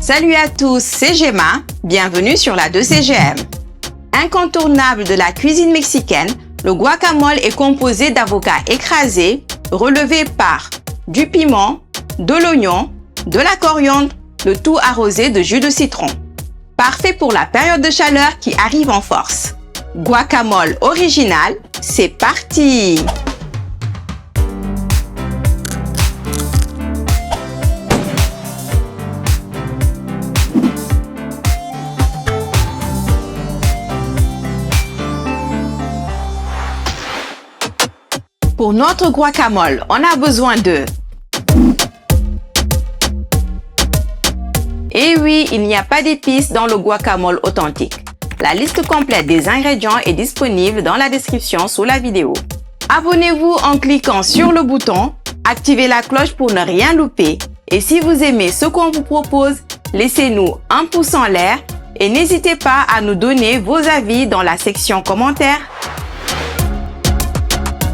Salut à tous, c'est Gemma, bienvenue sur la 2CGM. Incontournable de la cuisine mexicaine, le guacamole est composé d'avocats écrasés, relevés par du piment, de l'oignon, de la coriandre, le tout arrosé de jus de citron. Parfait pour la période de chaleur qui arrive en force. Guacamole original, c'est parti! Pour notre guacamole, on a besoin de... Et oui, il n'y a pas d'épices dans le guacamole authentique. La liste complète des ingrédients est disponible dans la description sous la vidéo. Abonnez-vous en cliquant sur le bouton, activez la cloche pour ne rien louper. Et si vous aimez ce qu'on vous propose, laissez-nous un pouce en l'air et n'hésitez pas à nous donner vos avis dans la section commentaires.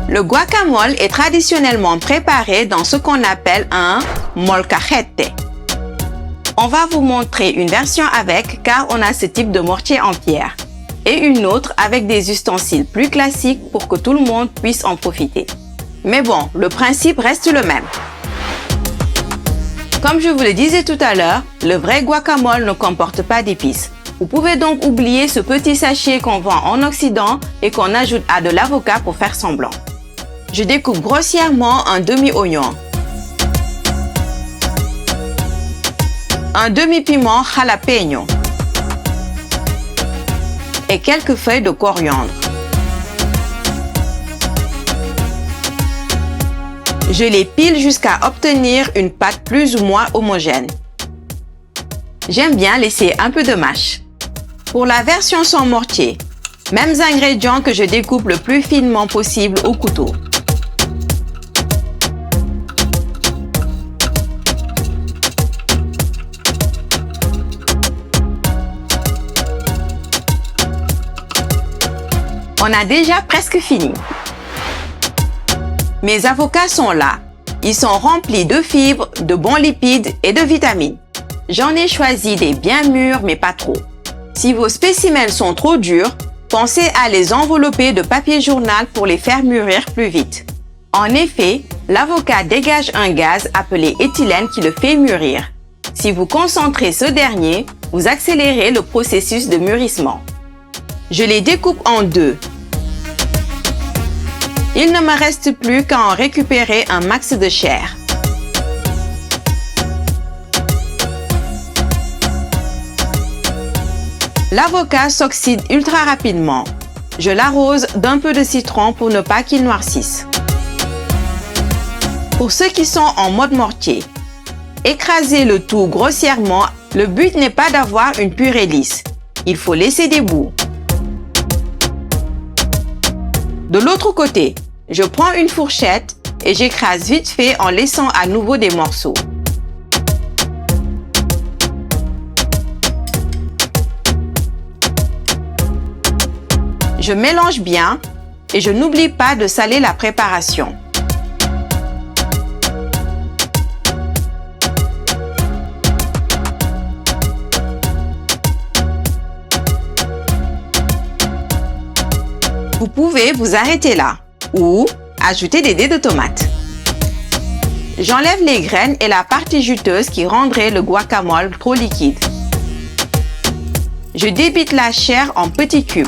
Le guacamole est traditionnellement préparé dans ce qu'on appelle un molcajete. On va vous montrer une version avec car on a ce type de mortier en pierre et une autre avec des ustensiles plus classiques pour que tout le monde puisse en profiter. Mais bon, le principe reste le même. Comme je vous le disais tout à l'heure, le vrai guacamole ne comporte pas d'épices. Vous pouvez donc oublier ce petit sachet qu'on vend en Occident et qu'on ajoute à de l'avocat pour faire semblant. Je découpe grossièrement un demi-oignon, un demi-piment jalapeno et quelques feuilles de coriandre. Je les pile jusqu'à obtenir une pâte plus ou moins homogène. J'aime bien laisser un peu de mâche. Pour la version sans mortier, mêmes ingrédients que je découpe le plus finement possible au couteau. On a déjà presque fini. Mes avocats sont là. Ils sont remplis de fibres, de bons lipides et de vitamines. J'en ai choisi des bien mûrs mais pas trop. Si vos spécimens sont trop durs, pensez à les envelopper de papier journal pour les faire mûrir plus vite. En effet, l'avocat dégage un gaz appelé éthylène qui le fait mûrir. Si vous concentrez ce dernier, vous accélérez le processus de mûrissement. Je les découpe en deux. Il ne me reste plus qu'à en récupérer un max de chair. L'avocat s'oxyde ultra rapidement. Je l'arrose d'un peu de citron pour ne pas qu'il noircisse. Pour ceux qui sont en mode mortier, écrasez le tout grossièrement. Le but n'est pas d'avoir une purée lisse. Il faut laisser des bouts. De l'autre côté, je prends une fourchette et j'écrase vite fait en laissant à nouveau des morceaux. Je mélange bien et je n'oublie pas de saler la préparation. Vous pouvez vous arrêter là ou ajouter des dés de tomates. J'enlève les graines et la partie juteuse qui rendrait le guacamole trop liquide. Je débite la chair en petits cubes.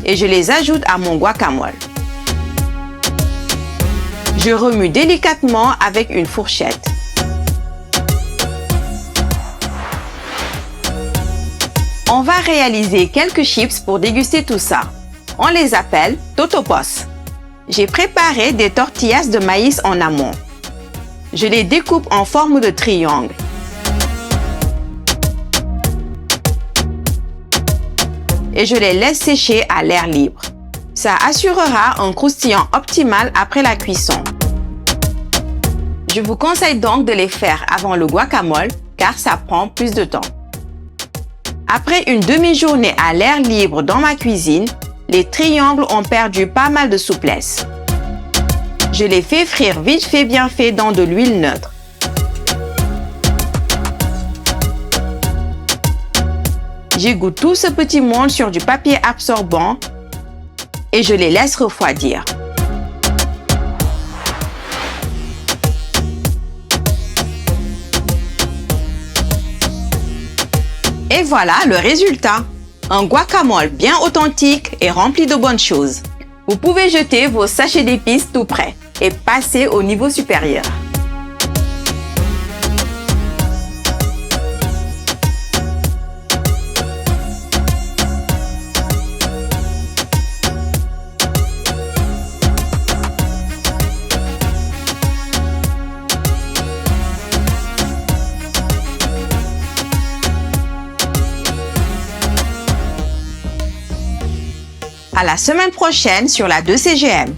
Et je les ajoute à mon guacamole. Je remue délicatement avec une fourchette. On va réaliser quelques chips pour déguster tout ça. On les appelle totopos. J'ai préparé des tortillas de maïs en amont. Je les découpe en forme de triangle. Et je les laisse sécher à l'air libre. Ça assurera un croustillant optimal après la cuisson. Je vous conseille donc de les faire avant le guacamole car ça prend plus de temps. Après une demi-journée à l'air libre dans ma cuisine, les triangles ont perdu pas mal de souplesse. Je les fais frire vite fait bien fait dans de l'huile neutre. J'égoutte tout ce petit moule sur du papier absorbant et je les laisse refroidir. Et voilà le résultat. Un guacamole bien authentique et rempli de bonnes choses. Vous pouvez jeter vos sachets d'épices tout prêts et passer au niveau supérieur. À la semaine prochaine sur la 2CGM.